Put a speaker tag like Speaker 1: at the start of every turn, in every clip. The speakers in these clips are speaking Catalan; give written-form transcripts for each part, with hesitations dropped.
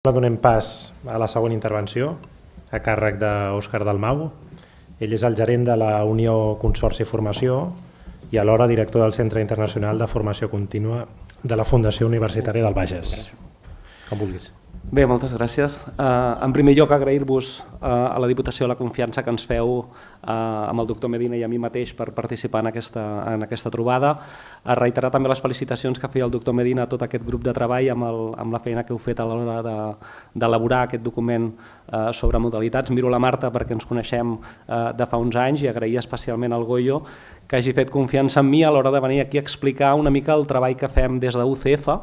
Speaker 1: Donem pas a la següent intervenció, a càrrec d'Òscar Dalmau. Ell és el gerent de la Unió Consorci Formació i alhora director del Centre Internacional de Formació Contínua de la Fundació Universitària del Bages. Com vulguis.
Speaker 2: Bé, moltes gràcies. En primer lloc, agrair-vos a la Diputació la confiança que ens feu amb el doctor Medina i a mi mateix per participar en aquesta trobada. Reiterar també les felicitacions que feia el doctor Medina a tot aquest grup de treball amb la feina que heu fet a l'hora d'elaborar aquest document sobre modalitats. Miro la Marta perquè ens coneixem de fa uns anys i agrair especialment al Goyo que hagi fet confiança en mi a l'hora de venir aquí a explicar una mica el treball que fem des de UCF,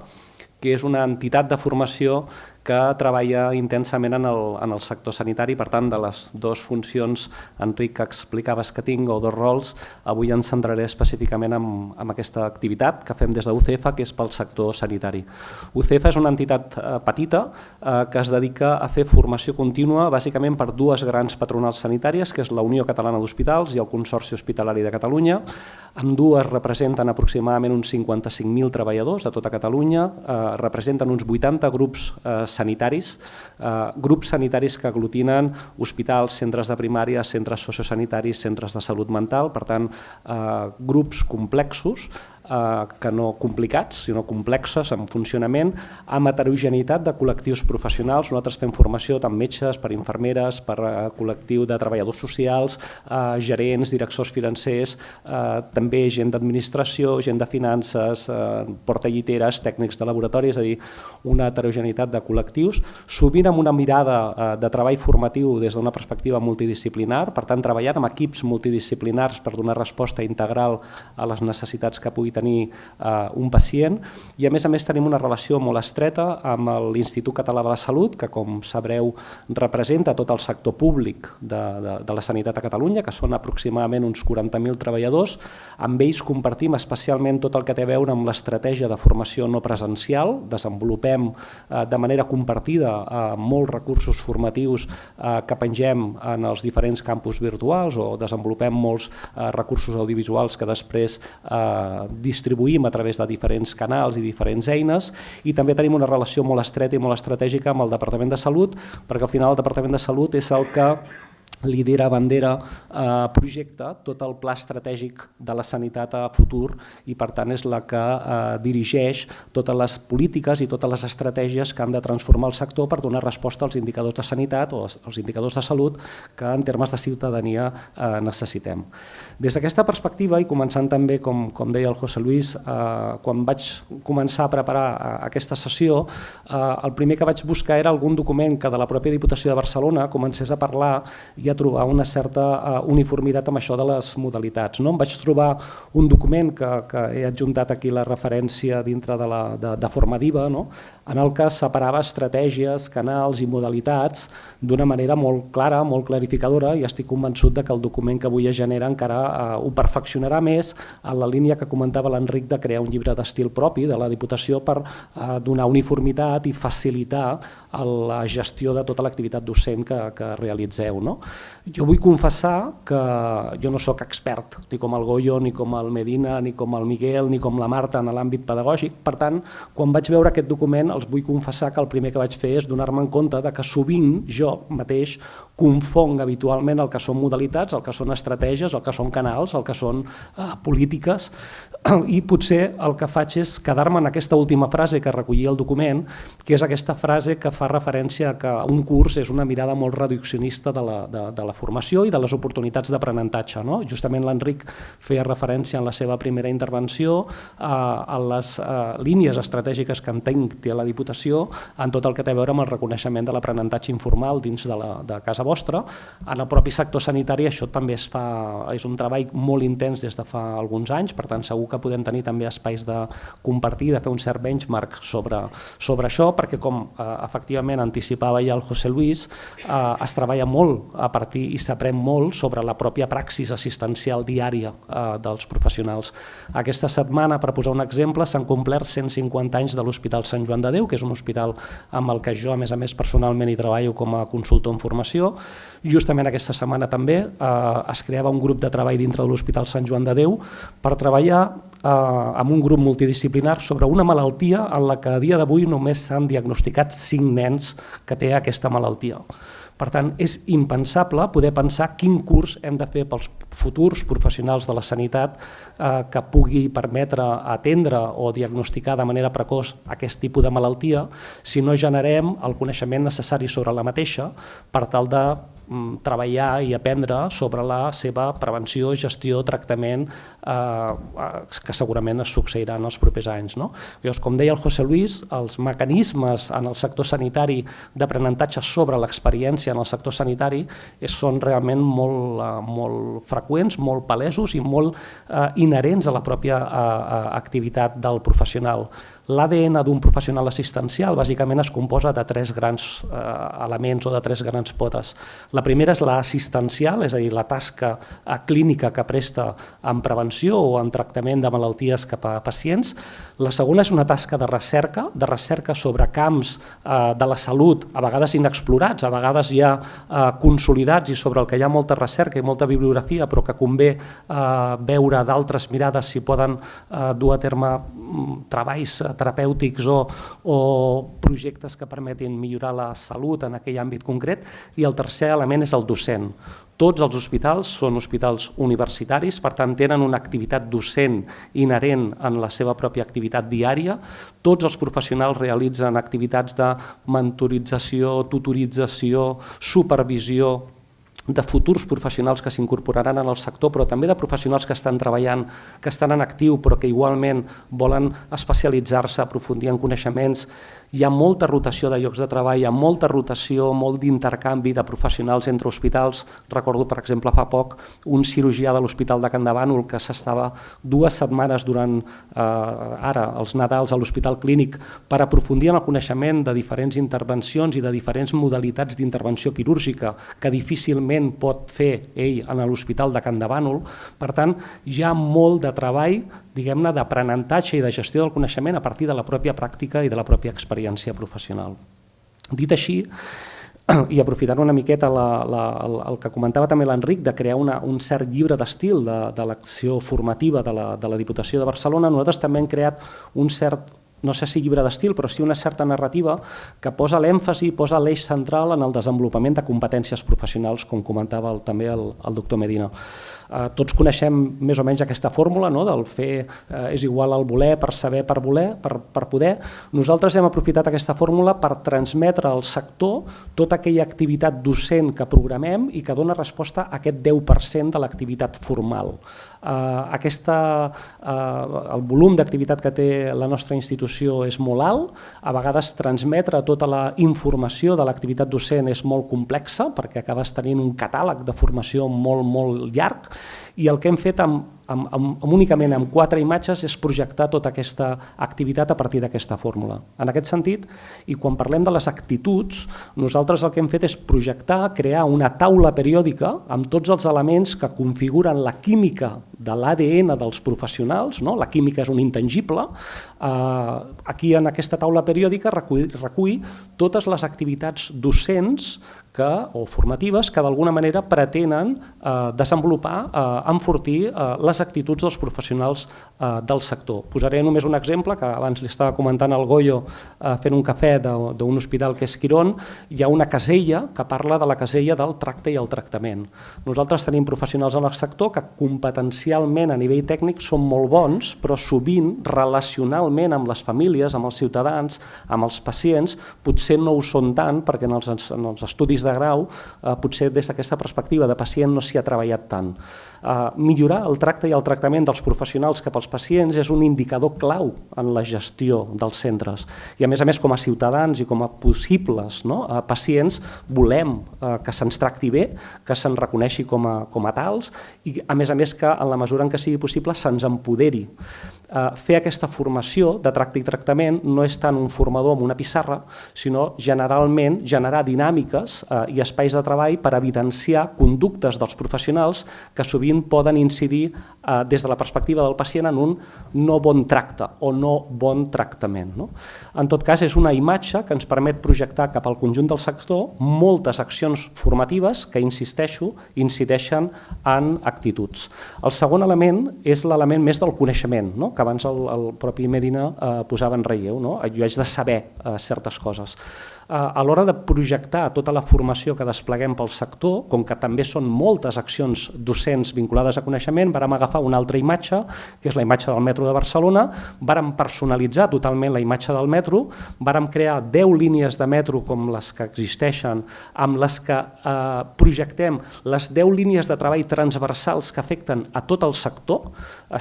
Speaker 2: que és una entitat de formació que treballa intensament en el sector sanitari. Per tant, de les dues funcions, Enric, que explicaves que tinc, o dos rols, avui em centraré específicament en aquesta activitat que fem des de UCF, que és pel sector sanitari. UCF és una entitat petita que es dedica a fer formació contínua bàsicament per dues grans patronals sanitàries, que és la Unió Catalana d'Hospitals i el Consorci Hospitalari de Catalunya. Ambdues representen aproximadament uns 55.000 treballadors a tota Catalunya, representen uns 80 grups sanitaris, grups sanitaris que aglutinen hospitals, centres de primària, centres sociosanitaris, centres de salut mental, per tant, grups complexos, que no complicats, sinó complexes en funcionament, amb heterogeneïtat de col·lectius professionals. Nosaltres fem formació tant metges, per infermeres, per col·lectiu de treballadors socials, gerents, directors financers, també gent d'administració, gent de finances, portalliteres, tècnics de laboratori, és a dir, una heterogeneïtat de col·lectius, sovint amb una mirada de treball formatiu des d'una perspectiva multidisciplinar, per tant, treballant amb equips multidisciplinars per donar resposta integral a les necessitats que pugui tenir un pacient, i a més tenim una relació molt estreta amb l'Institut Català de la Salut, que com sabreu representa tot el sector públic de la sanitat a Catalunya, que són aproximadament uns 40.000 treballadors. Amb ells compartim especialment tot el que té a veure amb l'estratègia de formació no presencial, desenvolupem de manera compartida molts recursos formatius que pengem en els diferents campus virtuals o desenvolupem molts recursos audiovisuals que després distribuïm a través de diferents canals i diferents eines, i també tenim una relació molt estreta i molt estratègica amb el Departament de Salut, perquè al final el Departament de Salut és el que lidera, bandera, projecta tot el pla estratègic de la sanitat a futur i per tant és la que dirigeix totes les polítiques i totes les estratègies que han de transformar el sector per donar resposta als indicadors de sanitat o als indicadors de salut que en termes de ciutadania necessitem. Des d'aquesta perspectiva, i començant també, com deia el José Luis, quan vaig començar a preparar aquesta sessió, el primer que vaig buscar era algun document que de la pròpia Diputació de Barcelona comencés a parlar i a trobar una certa uniformitat amb això de les modalitats. Em vaig trobar un document que he adjuntat aquí la referència dintre de Formadiva, en el que separava estratègies, canals i modalitats d'una manera molt clara, molt clarificadora, i estic convençut que el document que avui es genera encara ho perfeccionarà més en la línia que comentava l'Enric de crear un llibre d'estil propi de la Diputació per donar uniformitat i facilitar la gestió de tota l'activitat docent que realitzeu. Jo vull confessar que jo no soc expert, ni com el Goyo, ni com el Medina, ni com el Miguel, ni com la Marta en l'àmbit pedagògic. Per tant, quan vaig veure aquest document, els vull confessar que el primer que vaig fer és donar-me en compte que sovint jo mateix confonc habitualment el que són modalitats, el que són estratègies, el que són canals, el que són polítiques, i potser el que faig és quedar-me en aquesta última frase que recollia el document, que és aquesta frase que fa referència a que un curs és una mirada molt reduccionista de la formació i de les oportunitats d'aprenentatge. Justament l'Enric feia referència en la seva primera intervenció a les línies estratègiques que entenc té la Diputació en tot el que té a veure amb el reconeixement de l'aprenentatge informal dins de casa vostra. En el propi sector sanitari això també és un treball molt intens des de fa alguns anys, per tant segur que podem tenir també espais de compartir, de fer un cert benchmark sobre això, perquè com efectivament anticipava ja el José Luis, es treballa molt a partir i s'aprèn molt sobre la pròpia praxis assistencial diària dels professionals. Aquesta setmana, per posar un exemple, s'han complert 150 anys de l'Hospital Sant Joan de Déu, que és un hospital amb el que jo, a més personalment hi treballo com a consultor en formació. Justament aquesta setmana també es creava un grup de treball dintre de l'Hospital Sant Joan de Déu per treballar amb un grup multidisciplinar sobre una malaltia en la que a dia d'avui només s'han diagnosticat 5 nens que té aquesta malaltia. Per tant, és impensable poder pensar quin curs hem de fer pels futurs professionals de la sanitat que pugui permetre atendre o diagnosticar de manera precoç aquest tipus de malaltia si no generem el coneixement necessari sobre la mateixa per tal de treballar i aprendre sobre la seva prevenció, gestió, tractament, que segurament es succeiran els propers anys. Llavors, com deia el José Luis, els mecanismes en el sector sanitari d'aprenentatge sobre l'experiència en el sector sanitari són realment molt freqüents, molt palesos i molt inherents a la pròpia activitat del professional. L'ADN d'un professional assistencial bàsicament es composa de 3 grans elements o de 3 grans potes. La primera és l'assistencial, és a dir, la tasca clínica que presta en prevenció o en tractament de malalties cap a pacients. La segona és una tasca de recerca sobre camps de la salut, a vegades inexplorats, a vegades ja consolidats i sobre el que hi ha molta recerca i molta bibliografia, però que convé veure d'altres mirades si poden dur a terme treballs terapèutics o projectes que permetin millorar la salut en aquell àmbit concret. I el tercer element és el docent. Tots els hospitals són hospitals universitaris, per tant tenen una activitat docent inherent en la seva pròpia activitat diària. Tots els professionals realitzen activitats de mentorització, tutorització, supervisió de futurs professionals que s'incorporaran en el sector, però també de professionals que estan treballant, que estan en actiu, però que igualment volen especialitzar-se, aprofundir en coneixements. Hi ha molta rotació de llocs de treball, hi ha molta rotació, molt d'intercanvi de professionals entre hospitals. Recordo, per exemple, fa poc, un cirurgià de l'Hospital de Can de Bànol que s'estava 2 setmanes durant ara els Nadals a l'Hospital Clínic per aprofundir en el coneixement de diferents intervencions i de diferents modalitats d'intervenció quirúrgica que difícilment pot fer ell a l'Hospital de Can de Bànol. Per tant, hi ha molt de treball, diguem-ne, d'aprenentatge i de gestió del coneixement a partir de la pròpia pràctica i de la pròpia experiència professional. Dit així, i aprofitant una miqueta el que comentava també l'Enric, de crear un cert llibre d'estil de l'acció formativa de la Diputació de Barcelona, nosaltres també hem creat un cert, no sé si llibre d'estil, però sí una certa narrativa que posa l'èmfasi, posa l'eix central en el desenvolupament de competències professionals, com comentava també el doctor Medina. Tots coneixem més o menys aquesta fórmula, del fer és igual al voler per saber per voler, per poder. Nosaltres hem aprofitat aquesta fórmula per transmetre al sector tota aquella activitat docent que programem i que dona resposta a aquest 10% de l'activitat formal. El volum d'activitat que té la nostra institució és molt alt, a vegades transmetre tota la informació de l'activitat docent és molt complexa perquè acabes tenint un catàleg de formació molt llarg, i el que hem fet únicament amb 4 imatges és projectar tota aquesta activitat a partir d'aquesta fórmula. En aquest sentit, i quan parlem de les actituds, nosaltres el que hem fet és projectar, crear una taula periòdica amb tots els elements que configuren la química de l'ADN dels professionals, la química és un intangible. Aquí en aquesta taula periòdica recull totes les activitats docents o formatives que d'alguna manera pretenen desenvolupar, enfortir les actituds dels professionals del sector. Posaré només un exemple, que abans li estava comentant al Goyo fent un cafè d'un hospital que és Quirón. Hi ha una casella que parla de la casella del tracte i el tractament. Nosaltres tenim professionals en el sector que competencialment a nivell tècnic són molt bons, però sovint relacionalment amb les famílies, amb els ciutadans, amb els pacients, potser no ho són tant, perquè en els estudis de grau potser des d'aquesta perspectiva de pacient no s'hi ha treballat tant. Millorar el tracte i el tractament dels professionals cap als pacients és un indicador clau en la gestió dels centres. I a més, com a ciutadans i com a possibles pacients, volem que se'ns tracti bé, que se'ns reconeixi com a tals i a més que en la mesura en què sigui possible se'ns empoderi. Fer aquesta formació de tracte i tractament no és tant un formador amb una pissarra, sinó generalment generar dinàmiques i espais de treball per evidenciar conductes dels professionals que sovint poden incidir des de la perspectiva del pacient en un no bon tracte o no bon tractament. En tot cas, és una imatge que ens permet projectar cap al conjunt del sector moltes accions formatives que, insisteixo, incideixen en actituds. El segon element és l'element més del coneixement. que abans el propi Medina posava en relleu. Jo haig de saber certes coses. A l'hora de projectar tota la formació que despleguem pel sector, com que també són moltes accions docents vinculades a coneixement, vàrem agafar una altra imatge, que és la imatge del metro de Barcelona, vàrem personalitzar totalment la imatge del metro, vàrem crear 10 línies de metro com les que existeixen, amb les que projectem les 10 línies de treball transversals que afecten a tot el sector,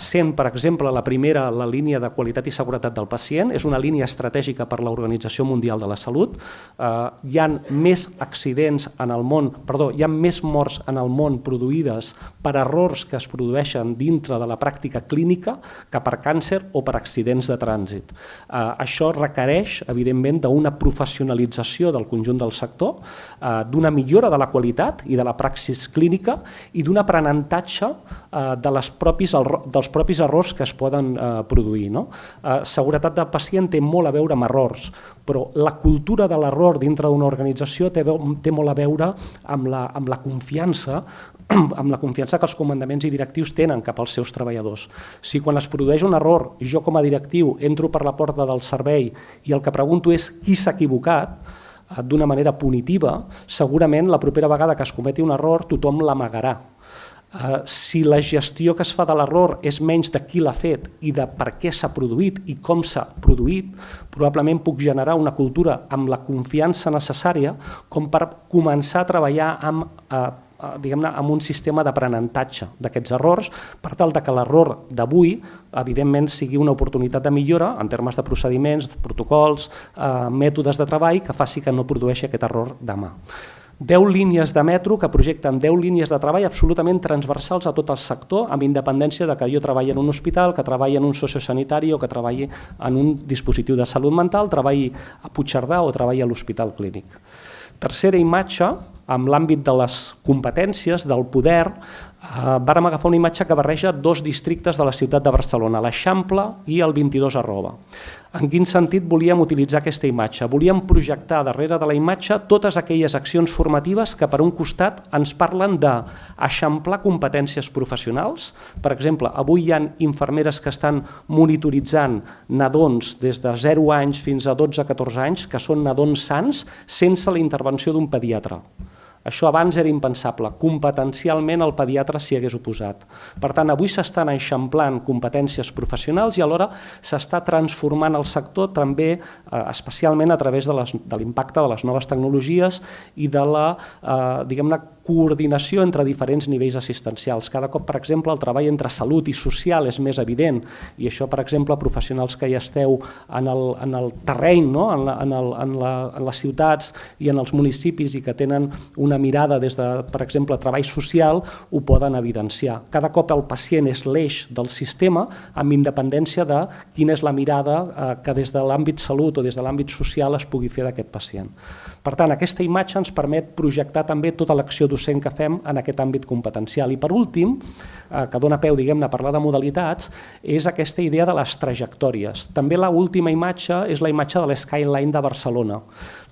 Speaker 2: sent, per exemple, la primera la línia de qualitat i seguretat del pacient, és una línia estratègica per l'Organització Mundial de la Salut. Hi ha més accidents en el món, hi ha més morts en el món produïdes per errors que es produeixen dintre de la pràctica clínica que per càncer o per accidents de trànsit. Això requereix, evidentment, d'una professionalització del conjunt del sector, d'una millora de la qualitat i de la praxis clínica i d'un aprenentatge dels propis errors que es poden produir. Seguretat del pacient té molt a veure amb errors, però la cultura de l'error dintre d'una organització té molt a veure amb la confiança que els comandaments i directius tenen cap als seus treballadors. Si quan es produeix un error, jo com a directiu entro per la porta del servei i el que pregunto és qui s'ha equivocat, d'una manera punitiva, segurament la propera vegada que es cometi un error tothom l'amagarà. Si la gestió que es fa de l'error és menys de qui l'ha fet i de per què s'ha produït i com s'ha produït, probablement puc generar una cultura amb la confiança necessària com per començar a treballar amb un sistema d'aprenentatge d'aquests errors, per tal que l'error d'avui, evidentment, sigui una oportunitat de millora en termes de procediments, de protocols, mètodes de treball que faci que no produeixi aquest error demà. 10 línies de metro que projecten 10 línies de treball absolutament transversals a tot el sector, amb independència de que jo treballi en un hospital, que treballi en un sociosanitari o que treballi en un dispositiu de salut mental, treballi a Puigcerdà o treballi a l'Hospital Clínic. Tercera imatge, amb l'àmbit de les competències, del poder, vàrem agafar una imatge que barreja 2 districtes de la ciutat de Barcelona, l'Eixample i el 22 Arroba. En quin sentit volíem utilitzar aquesta imatge? Volíem projectar darrere de la imatge totes aquelles accions formatives que per un costat ens parlen d'eixamplar competències professionals. Per exemple, avui hi ha infermeres que estan monitoritzant nadons des de 0 anys fins a 12-14 anys, que són nadons sans, sense la intervenció d'un pediatre. Això abans era impensable, competencialment el pediatre s'hi hagués oposat. Per tant, avui s'estan eixamplant competències professionals i alhora s'està transformant el sector també, especialment a través de l'impacte de les noves tecnologies i de la, diguem-ne, coordinació entre diferents nivells assistencials. Cada cop, per exemple, el treball entre salut i social és més evident i això, per exemple, professionals que hi esteu en el terreny, en les ciutats i en els municipis i que tenen una mirada des de, per exemple, treball social, ho poden evidenciar. Cada cop el pacient és l'eix del sistema amb independència de quina és la mirada que des de l'àmbit salut o des de l'àmbit social es pugui fer d'aquest pacient. Per tant, aquesta imatge ens permet projectar també tota l'acció docent que fem en aquest àmbit competencial. I per últim, que dona peu, diguem-ne, a parlar de modalitats, és aquesta idea de les trajectòries. També l'última imatge és la imatge de l'Skyline de Barcelona.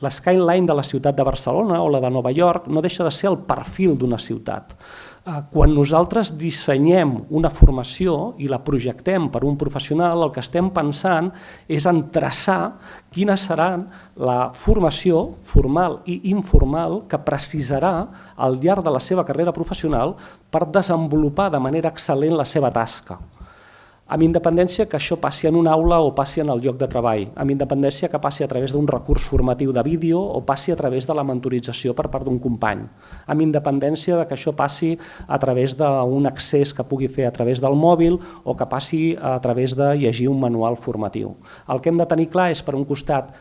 Speaker 2: L'Skyline de la ciutat de Barcelona o la de Nova York no deixa de ser el perfil d'una ciutat. Quan nosaltres dissenyem una formació i la projectem per un professional, el que estem pensant és en traçar quina serà la formació formal i informal que precisarà al llarg de la seva carrera professional per desenvolupar de manera excel·lent la seva tasca. Amb independència que això passi en una aula o passi en el lloc de treball, amb independència que passi a través d'un recurs formatiu de vídeo o passi a través de la mentorització per part d'un company, amb independència que això passi a través d'un accés que pugui fer a través del mòbil o que passi a través de llegir un manual formatiu. El que hem de tenir clar és, per un costat,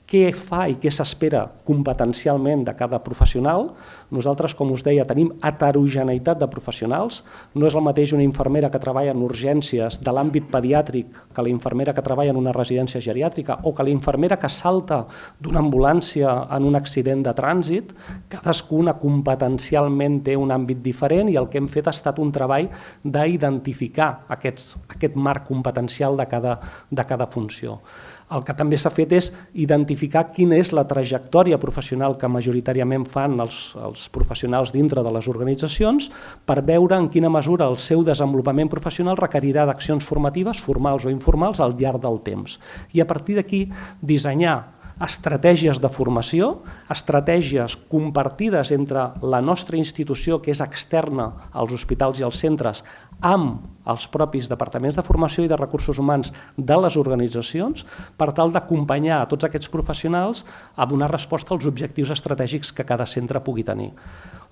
Speaker 2: què fa i què s'espera competencialment de cada professional. Nosaltres, com us deia, tenim heterogeneïtat de professionals. No és el mateix una infermera que treballa en urgències de l'àmbit pediàtric que la infermera que treballa en una residència geriàtrica o que la infermera que salta d'una ambulància en un accident de trànsit. Cadascuna competencialment té un àmbit diferent i el que hem fet ha estat un treball d'identificar aquest marc competencial de cada funció. El que també s'ha fet és identificar quina és la trajectòria professional que majoritàriament fan els professionals dintre de les organitzacions per veure en quina mesura el seu desenvolupament professional requerirà d'accions formatives, formals o informals, al llarg del temps. I a partir d'aquí dissenyar estratègies de formació, estratègies compartides entre la nostra institució, que és externa als hospitals i als centres, amb els propis departaments de formació i de recursos humans de les organitzacions, per tal d'acompanyar a tots aquests professionals a donar resposta als objectius estratègics que cada centre pugui tenir.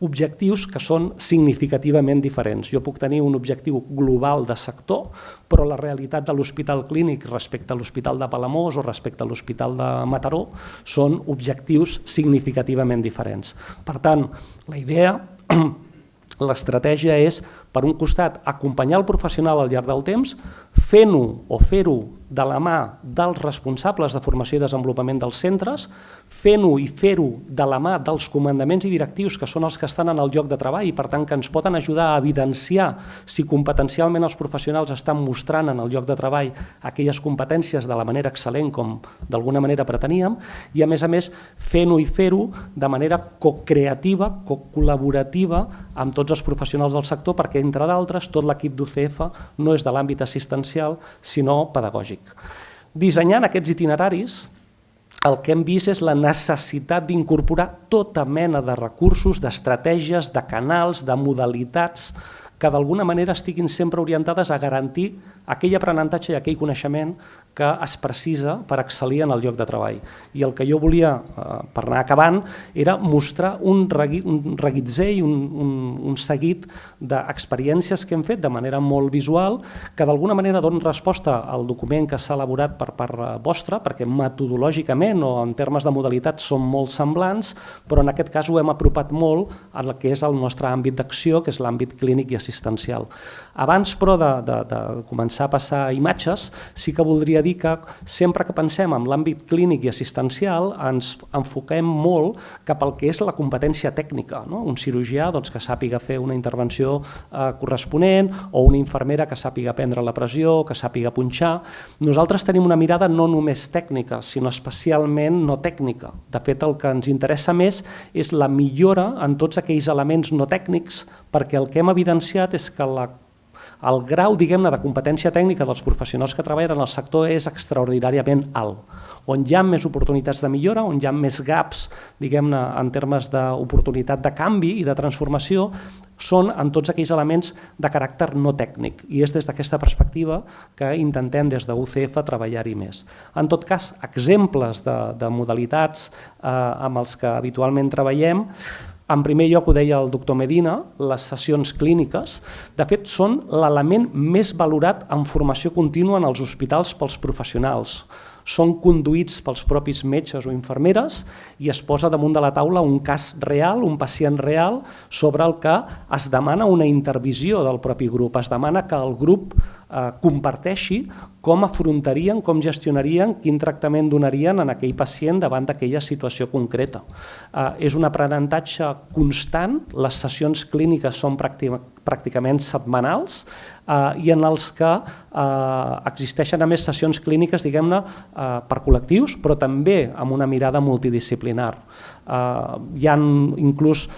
Speaker 2: Objectius que són significativament diferents. Jo puc tenir un objectiu global de sector, però la realitat de l'Hospital Clínic respecte a l'Hospital de Palamós o respecte a l'Hospital de Mataró són objectius significativament diferents. Per tant, la idea, l'estratègia és, per un costat, acompanyar el professional al llarg del temps, fer-ho de la mà dels responsables de formació i desenvolupament dels centres, fer-ho de la mà dels comandaments i directius, que són els que estan en el lloc de treball i per tant que ens poden ajudar a evidenciar si competencialment els professionals estan mostrant en el lloc de treball aquelles competències de la manera excel·lent com d'alguna manera preteníem, i a més fer-ho de manera co-creativa, co-col·laborativa amb tots els professionals del sector, perquè entre d'altres tot l'equip d'UCF no és de l'àmbit assistencial sinó pedagògic. Dissenyant aquests itineraris, el que hem vist és la necessitat d'incorporar tota mena de recursos, d'estratègies, de canals, de modalitats que d'alguna manera estiguin sempre orientades a garantir aquell aprenentatge i aquell coneixement que es precisa per excel·lir en el lloc de treball. I el que jo volia, per anar acabant, era mostrar un reguitzell, un seguit d'experiències que hem fet de manera molt visual, que d'alguna manera donen resposta al document que s'ha elaborat per part vostra, perquè metodològicament o en termes de modalitat són molt semblants, però en aquest cas ho hem apropat molt al que és el nostre àmbit d'acció, que és l'àmbit clínic i assistencial. Abans, però, de començar a passar imatges, sí que voldria dir que sempre que pensem en l'àmbit clínic i assistencial ens enfoquem molt cap al que és la competència tècnica. Un cirurgià que sàpiga fer una intervenció corresponent o una infermera que sàpiga prendre la pressió, que sàpiga punxar. Nosaltres tenim una mirada no només tècnica, sinó especialment no tècnica. De fet, el que ens interessa més és la millora en tots aquells elements no tècnics, perquè el que hem evidenciat és que el grau, diguem-ne, de competència tècnica dels professionals que treballen en el sector és extraordinàriament alt. On hi ha més oportunitats de millora, on hi ha més gaps, diguem-ne, en termes d'oportunitat de canvi i de transformació, són en tots aquells elements de caràcter no tècnic. I és des d'aquesta perspectiva que intentem des d'UCF treballar-hi més. En tot cas, exemples de modalitats amb els que habitualment treballem. En primer lloc, ho deia el doctor Medina, les sessions clíniques, de fet, són l'element més valorat en formació contínua en els hospitals pels professionals. Són conduïts pels propis metges o infermeres i es posa damunt de la taula un cas real, un pacient real, sobre el que es demana una intervisió del propi grup. Es demana que el grup comparteixi com afrontarien, com gestionarien, quin tractament donarien en aquell pacient davant d'aquella situació concreta. És un aprenentatge constant, les sessions clíniques són pràcticament setmanals i en els que existeixen a més sessions clíniques, diguem-ne, per col·lectius, però també amb una mirada multidisciplinar. Hi ha inclús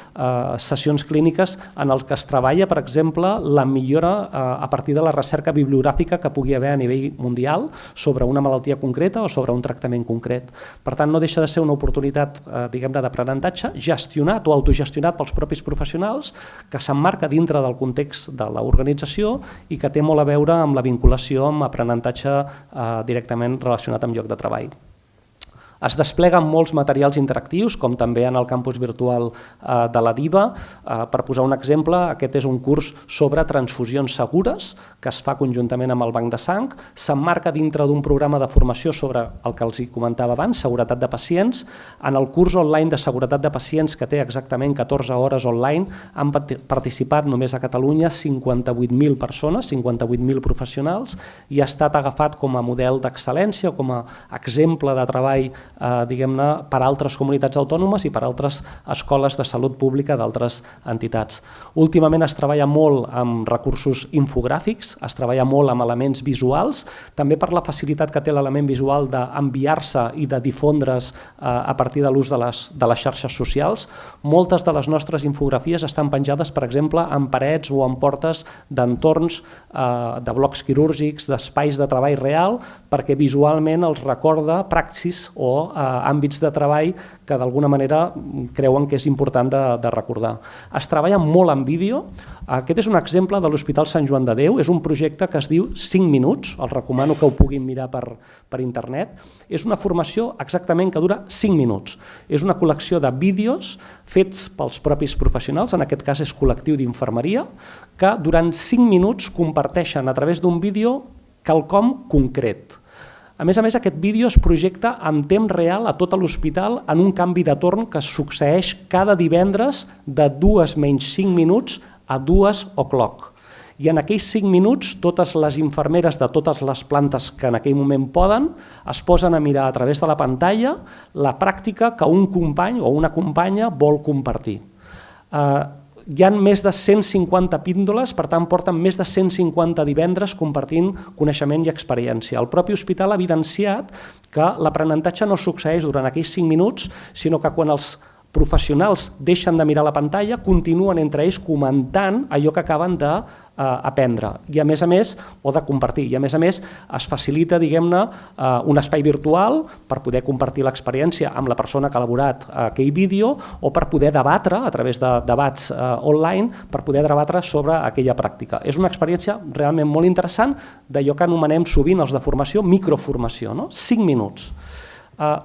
Speaker 2: sessions clíniques en les que es treballa, per exemple, la millora a partir de la recerca bibliogràfica que pugui haver a nivell mundial sobre una malaltia concreta o sobre un tractament concret. Per tant, no deixa de ser una oportunitat, diguem-ne, d'aprenentatge gestionat o autogestionat pels propis professionals, que s'emmarca dintre del context de l'organització i que té molt a veure amb la vinculació amb aprenentatge directament relacionat amb lloc de treball. Es despleguen molts materials interactius, com també en el campus virtual de la DIVA. Per posar un exemple, aquest és un curs sobre transfusions segures que es fa conjuntament amb el Banc de Sang. S'emmarca dintre d'un programa de formació sobre el que els comentava abans, seguretat de pacients. En el curs online de seguretat de pacients, que té exactament 14 hores online, han participat només a Catalunya 58.000 persones, 58.000 professionals, i ha estat agafat com a model d'excel·lència o com a exemple de treball diguem-ne, per altres comunitats autònomes i per altres escoles de salut pública d'altres entitats. Últimament es treballa molt amb recursos infogràfics, es treballa molt amb elements visuals, també per la facilitat que té l'element visual d'enviar-se i de difondre's a partir de l'ús de les xarxes socials. Moltes de les nostres infografies estan penjades, per exemple, en parets o en portes d'entorns de blocs quirúrgics, d'espais de treball real, perquè visualment els recorda praxis o àmbits de treball que d'alguna manera creuen que és important de recordar. Es treballa molt en vídeo. Aquest és un exemple de l'Hospital Sant Joan de Déu, és un projecte que es diu 5 minuts, els recomano que ho puguin mirar per internet. És una formació exactament que dura 5 minuts. És una col·lecció de vídeos fets pels propis professionals, en aquest cas és col·lectiu d'infermeria, que durant 5 minuts comparteixen a través d'un vídeo quelcom concret. A més, aquest vídeo es projecta en temps real a tot l'hospital en un canvi de torn que succeeix cada divendres de 2 menys 5 minuts a 2 o'clock. I en aquells 5 minuts, totes les infermeres de totes les plantes que en aquell moment poden es posen a mirar a través de la pantalla la pràctica que un company o una companya vol compartir. Hi ha més de 150 píndoles, per tant porten més de 150 divendres compartint coneixement i experiència. El propi hospital ha evidenciat que l'aprenentatge no succeeix durant aquells 5 minuts, sinó que quan els professionals deixen de mirar la pantalla, continuen entre ells comentant allò que acaben d'aprendre i a més, o de compartir. I a més es facilita, diguem-ne, un espai virtual per poder compartir l'experiència amb la persona que ha elaborat aquell vídeo o per poder debatre, a través de debats online, per poder debatre sobre aquella pràctica. És una experiència realment molt interessant d'allò que anomenem sovint els de formació microformació, no? 5 minuts.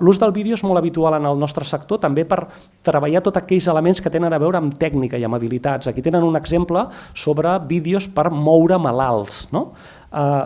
Speaker 2: L'ús del vídeo és molt habitual en el nostre sector, també per treballar tots aquells elements que tenen a veure amb tècnica i amb habilitats. Aquí tenen un exemple sobre vídeos per moure malalts.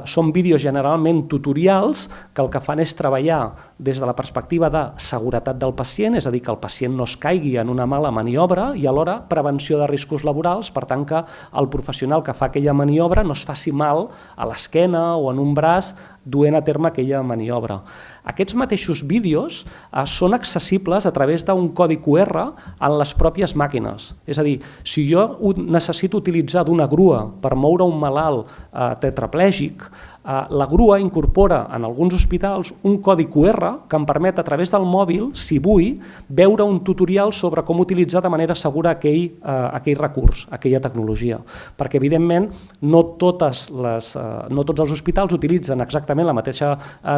Speaker 2: Són vídeos generalment tutorials que el que fan és treballar des de la perspectiva de seguretat del pacient, és a dir, que el pacient no es caigui en una mala maniobra i alhora prevenció de riscos laborals, per tant que el professional que fa aquella maniobra no es faci mal a l'esquena o en un braç duent a terme aquella maniobra. Aquests mateixos vídeos són accessibles a través d'un codi QR en les pròpies màquines. És a dir, si jo necessito utilitzar d'una grua per moure un malalt tetraplègic, la grua incorpora en alguns hospitals un codi QR que em permet a través del mòbil, si vull, veure un tutorial sobre com utilitzar de manera segura aquell recurs, aquella tecnologia. Perquè, evidentment, no tots els hospitals utilitzen exactament la mateixa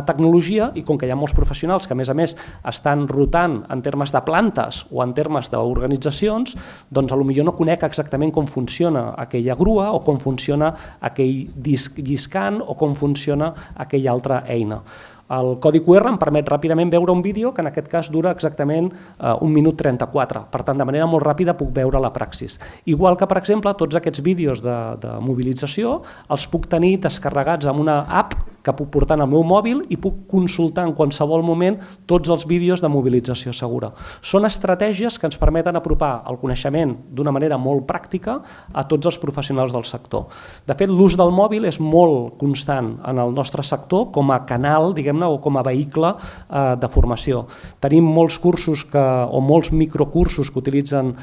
Speaker 2: tecnologia i com que hi ha molts professionals que, a més, estan rotant en termes de plantes o en termes d'organitzacions, doncs potser no conec exactament com funciona aquella grua o com funciona aquell disc lliscant o com funciona aquella altra eina. El codi QR em permet ràpidament veure un vídeo que en aquest cas dura exactament 1 minut 34. Per tant, de manera molt ràpida puc veure la praxis. Igual que, per exemple, tots aquests vídeos de mobilització els puc tenir descarregats amb una app que puc portar en el meu mòbil i puc consultar en qualsevol moment tots els vídeos de mobilització segura. Són estratègies que ens permeten apropar el coneixement d'una manera molt pràctica a tots els professionals del sector. De fet, l'ús del mòbil és molt constant en el nostre sector com a canal, diguem-ne, o com a vehicle de formació. Tenim molts cursos o molts microcursos que utilitzen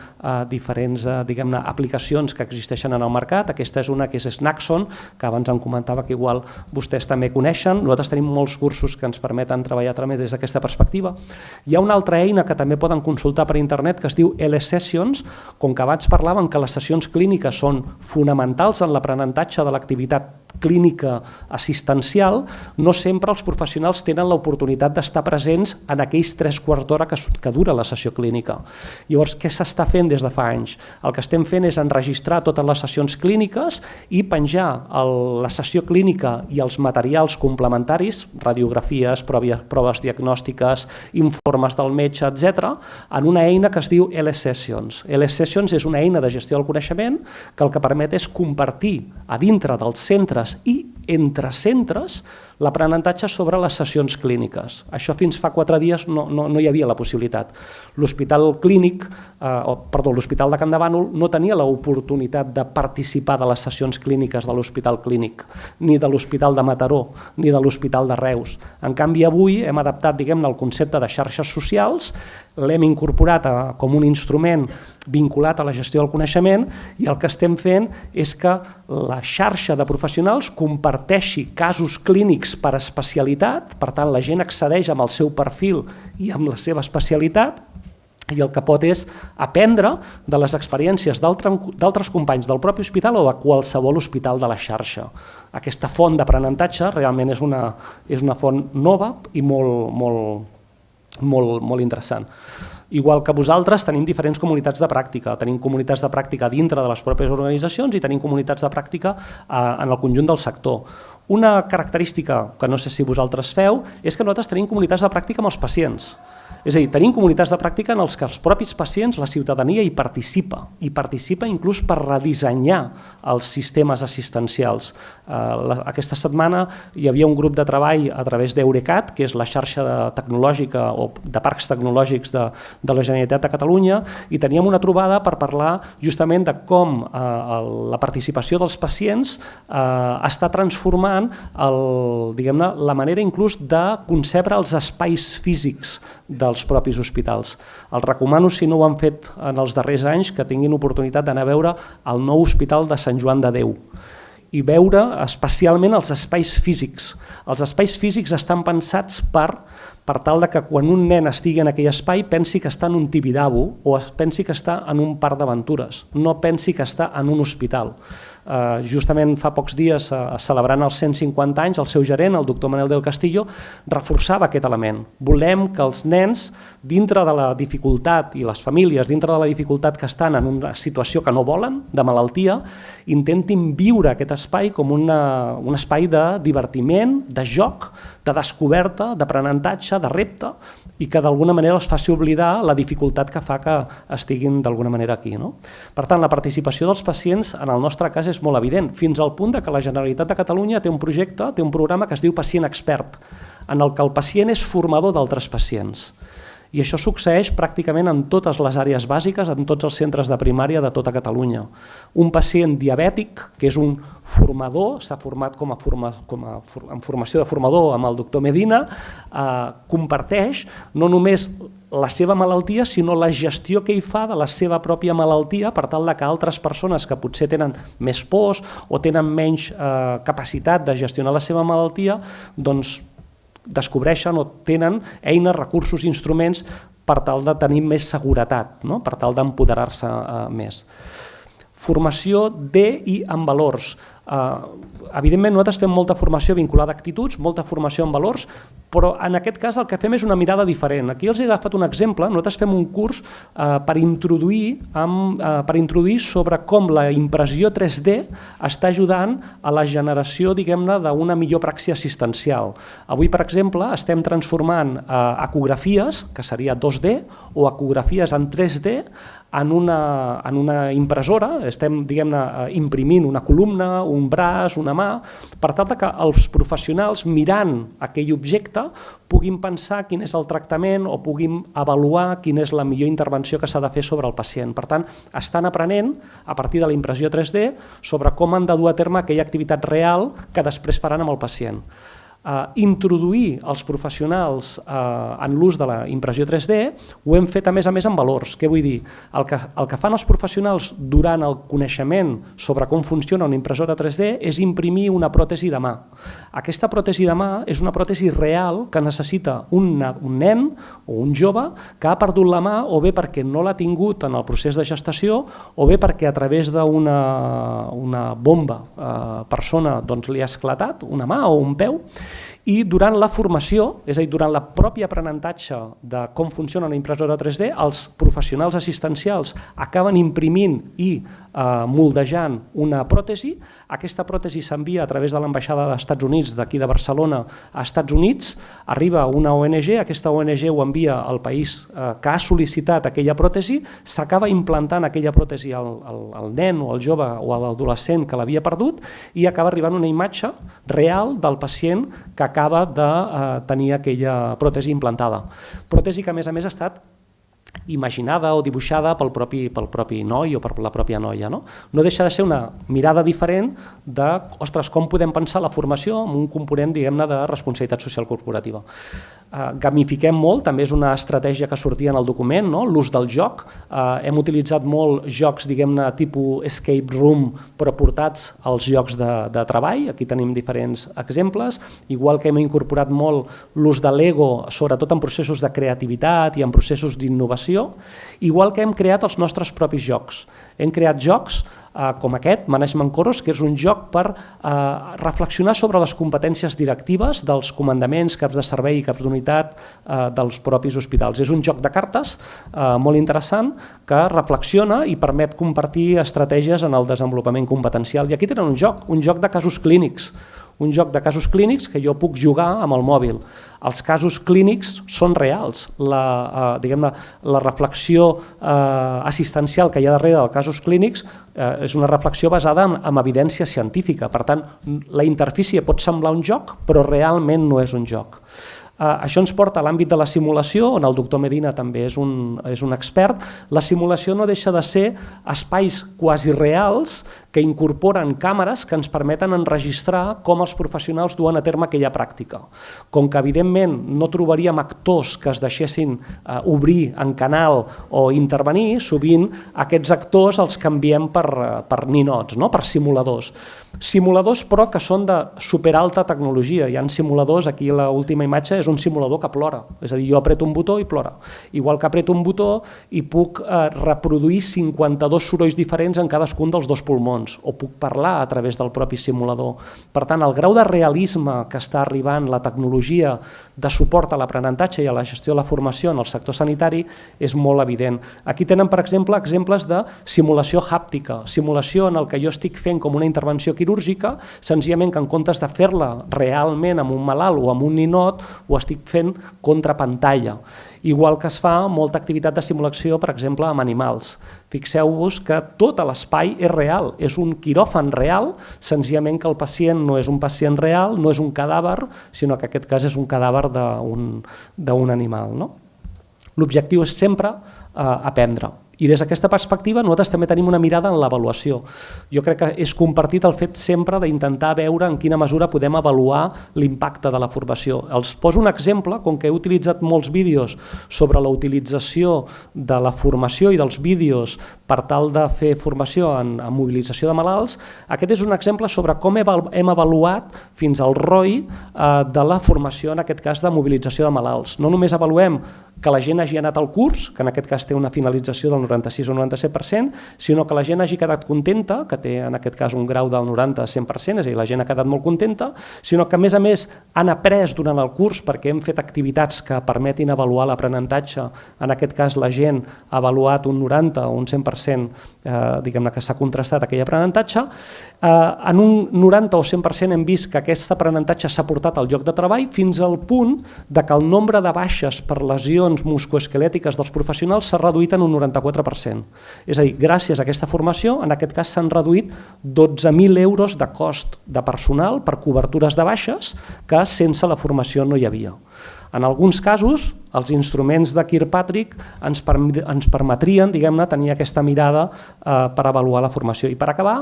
Speaker 2: diferents, diguem-ne, aplicacions que existeixen en el mercat. Aquesta és una que és Snackson, que abans em comentava que igual vostès també coneixen. Nosaltres tenim molts cursos que ens permeten treballar també des d'aquesta perspectiva. Hi ha una altra eina que també poden consultar per internet que es diu LSessions. Com que abans parlàvem que les sessions clíniques són fonamentals en l'aprenentatge de l'activitat clínica assistencial, no sempre els professionals tenen l'oportunitat d'estar presents en aquells 3/4 d'hora que dura la sessió clínica. Llavors, què s'està fent des de fa anys? El que estem fent és enregistrar totes les sessions clíniques i penjar la sessió clínica i els materials complementaris, radiografies, proves diagnòstiques, informes del metge, etc., en una eina que es diu LSessions. LSessions és una eina de gestió del coneixement que el que permet és compartir a dintre dels centres i entre centres l'aprenentatge sobre les sessions clíniques. Això fins fa 4 dies no hi havia la possibilitat. L'Hospital de Can de Bànol no tenia l'oportunitat de participar de les sessions clíniques de l'Hospital Clínic, ni de l'Hospital de Mataró, ni de l'Hospital de Reus. En canvi, avui hem adaptat, diguem-ne, el concepte de xarxes socials, l'hem incorporat com un instrument vinculat a la gestió del coneixement i el que estem fent és que la xarxa de professionals comparteixi casos clínics per especialitat, per tant la gent accedeix amb el seu perfil i amb la seva especialitat i el que pot és aprendre de les experiències d'altres companys del propi hospital o de qualsevol hospital de la xarxa. Aquesta font d'aprenentatge realment és una font nova i molt interessant. Igual que vosaltres tenim diferents comunitats de pràctica, tenim comunitats de pràctica dintre de les pròpies organitzacions i tenim comunitats de pràctica en el conjunt del sector. Una característica que no sé si vosaltres feu és que nosaltres tenim comunitats de pràctica amb els pacients. És a dir, tenim comunitats de pràctica en els que els propis pacients, la ciutadania hi participa inclús per redissenyar els sistemes assistencials. Aquesta setmana hi havia un grup de treball a través d'Eurecat, que és la xarxa tecnològica o de parcs tecnològics de la Generalitat de Catalunya, i teníem una trobada per parlar justament de com la participació dels pacients està transformant la manera inclús de concebre els espais físics dels propis hospitals. Els recomano, si no ho han fet en els darrers anys, que tinguin oportunitat d'anar a veure el nou hospital de Sant Joan de Déu i veure especialment els espais físics. Els espais físics estan pensats per tal que quan un nen estigui en aquell espai pensi que està en un Tibidabo o pensi que està en un parc d'aventures, no pensi que està en un hospital. Justament fa pocs dies, celebrant els 150 anys, el seu gerent, el doctor Manel del Castillo, reforçava aquest element. Volem que els nens, dintre de la dificultat, i les famílies, dintre de la dificultat que estan en una situació que no volen, de malaltia, intentin viure aquest espai com un espai de divertiment, de joc, de descoberta, d'aprenentatge, de repte, i que d'alguna manera els faci oblidar la dificultat que fa que estiguin d'alguna manera aquí. Per tant, la participació dels pacients en el nostre cas és molt evident, fins al punt que la Generalitat de Catalunya té un projecte, té un programa que es diu Pacient Expert, en el que el pacient és formador d'altres pacients. I això succeeix pràcticament en totes les àrees bàsiques, en tots els centres de primària de tota Catalunya. Un pacient diabètic, que és un formador, s'ha format en formació de formador amb el doctor Medina, comparteix no només la seva malaltia, sinó la gestió que ell fa de la seva pròpia malaltia per tal que altres persones que potser tenen més pors o tenen menys capacitat de gestionar la seva malaltia, doncs descobreixen o tenen eines, recursos, instruments per tal de tenir més seguretat, per tal d'empoderar-se més. Formació de i amb valors. Evidentment nosaltres fem molta formació vinculada a actituds, molta formació en valors, però en aquest cas el que fem és una mirada diferent. Aquí els he agafat un exemple, nosaltres fem un curs per introduir sobre com la impressió 3D està ajudant a la generació, diguem-ne, d'una millor praxi assistencial. Avui, per exemple, estem transformant ecografies, que seria 2D, o ecografies en 3D, en una impressora, estem, diguem-ne, imprimint una columna, un braç, una mà, per tal que els professionals, mirant aquell objecte, puguin pensar quin és el tractament o puguin avaluar quina és la millor intervenció que s'ha de fer sobre el pacient. Per tant, estan aprenent, a partir de la impressió 3D, sobre com han de dur a terme aquella activitat real que després faran amb el pacient. Introduir els professionals en l'ús de la impressió 3D ho hem fet a més amb valors. Què vull dir? El que fan els professionals durant el coneixement sobre com funciona una impressora 3D és imprimir una pròtesi de mà. Aquesta pròtesi de mà és una pròtesi real que necessita un nen o un jove que ha perdut la mà o bé perquè no l'ha tingut en el procés de gestació o bé perquè a través d'una bomba persona li ha esclatat una mà o un peu. I durant la formació, és a dir, durant el propi aprenentatge de com funciona una impressora 3D, els professionals assistencials acaben imprimint i moldejant una pròtesi, aquesta pròtesi s'envia a través de l'ambaixada dels Estats Units, d'aquí de Barcelona, a Estats Units, arriba una ONG, aquesta ONG ho envia al país que ha sol·licitat aquella pròtesi, s'acaba implantant aquella pròtesi al nen o al jove o a l'adolescent que l'havia perdut i acaba arribant una imatge real del pacient que acaba de tenir aquella pròtesi implantada. Pròtesi que a més ha estat imaginada o dibuixada pel propi noi o per la pròpia noia. No deixa de ser una mirada diferent de, ostres, com podem pensar la formació amb un component, diguem-ne, de responsabilitat social corporativa. Gamifiquem molt, també és una estratègia que sortia en el document, l'ús del joc. Hem utilitzat molt jocs, diguem-ne, tipus escape room, però portats als jocs de treball. Aquí tenim diferents exemples. Igual que hem incorporat molt l'ús de l'ego, sobretot en processos de creativitat i en processos d'innovació, igual que hem creat els nostres propis jocs. Hem creat jocs com aquest, Management Coros, que és un joc per reflexionar sobre les competències directives dels comandaments, caps de servei i caps d'unitat dels propis hospitals. És un joc de cartes molt interessant que reflexiona i permet compartir estratègies en el desenvolupament competencial. I aquí tenen un joc de casos clínics, que jo puc jugar amb el mòbil. Els casos clínics són reals. La reflexió assistencial que hi ha darrere dels casos clínics és una reflexió basada en evidència científica. Per tant, la interfície pot semblar un joc, però realment no és un joc. Això ens porta a l'àmbit de la simulació, on el doctor Medina també és un expert. La simulació no deixa de ser espais quasi reals que incorporen càmeres que ens permeten enregistrar com els professionals duen a terme aquella pràctica. Com que, evidentment, no trobaríem actors que es deixessin obrir en canal o intervenir, sovint aquests actors els canviem per ninots, per simuladors. Simuladors, però, que són de superalta tecnologia. Hi ha simuladors, aquí l'última imatge és un simulador que plora, és a dir, jo apreto un botó i plora. Igual que apreto un botó i puc reproduir 52 sorolls diferents en cadascun dels dos pulmons, o puc parlar a través del propi simulador. Per tant, el grau de realisme que està arribant la tecnologia de suport a l'aprenentatge i a la gestió de la formació en el sector sanitari és molt evident. Aquí tenen, per exemple, exemples de simulació hàptica, simulació en el que jo estic fent com una intervenció quirúrgica, senzillament que en comptes de fer-la realment amb un malalt o amb un ninot, ho estic fent contra pantalla. Igual que es fa molta activitat de simulació, per exemple, amb animals. Fixeu-vos que tot l'espai és real, és un quiròfan real, senzillament que el pacient no és un pacient real, no és un cadàver, sinó que en aquest cas és un cadàver d'un animal. L'objectiu és sempre aprendre. I des d'aquesta perspectiva nosaltres també tenim una mirada en l'avaluació. Jo crec que és compartit el fet sempre d'intentar veure en quina mesura podem avaluar l'impacte de la formació. Els poso un exemple, com que he utilitzat molts vídeos sobre la utilització de la formació i dels vídeos per tal de fer formació en mobilització de malalts. Aquest és un exemple sobre com hem avaluat fins al ROI de la formació, en aquest cas de mobilització de malalts. No només avaluem que la gent hagi anat al curs, que en aquest cas té una finalització del 96 o 97%, sinó que la gent hagi quedat contenta, que té en aquest cas un grau del 90-100%, és a dir, la gent ha quedat molt contenta, sinó que a més han après durant el curs perquè hem fet activitats que permetin avaluar l'aprenentatge. En aquest cas la gent ha avaluat un 90 o un 100%, diguem-ne que s'ha contrastat aquell aprenentatge. En un 90 o 100% hem vist que aquest aprenentatge s'ha portat al lloc de treball fins al punt que el nombre de baixes per lesions musculoesquelètiques dels professionals s'ha reduït en un 94%. És a dir, gràcies a aquesta formació, en aquest cas s'han reduït 12.000 euros de cost de personal per cobertures de baixes que sense la formació no hi havia. En alguns casos, els instruments de Kirkpatrick ens permetrien, diguem-ne, tenir aquesta mirada per avaluar la formació. I per acabar,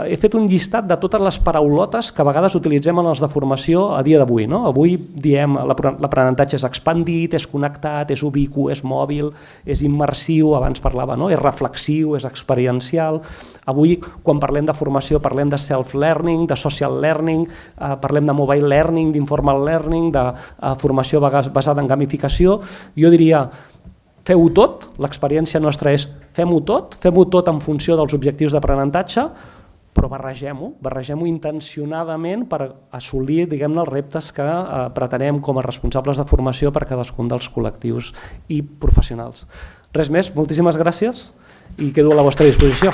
Speaker 2: he fet un llistat de totes les paraulotes que a vegades utilitzem en els de formació a dia d'avui. Avui diem l'aprenentatge és expandit, és connectat, és ubicu, és mòbil, és immersiu, abans parlava, és reflexiu, és experiencial. Avui, quan parlem de formació, parlem de self-learning, de social learning, parlem de mobile learning, d'informal learning, de formació basada en gamificació. Jo diria, feu-ho tot, l'experiència nostra és fem-ho tot en funció dels objectius d'aprenentatge, però barregem-ho intencionadament per assolir, diguem-ne, els reptes que pretenem com a responsables de formació per cadascun dels col·lectius i professionals. Res més, moltíssimes gràcies i quedo a la vostra disposició.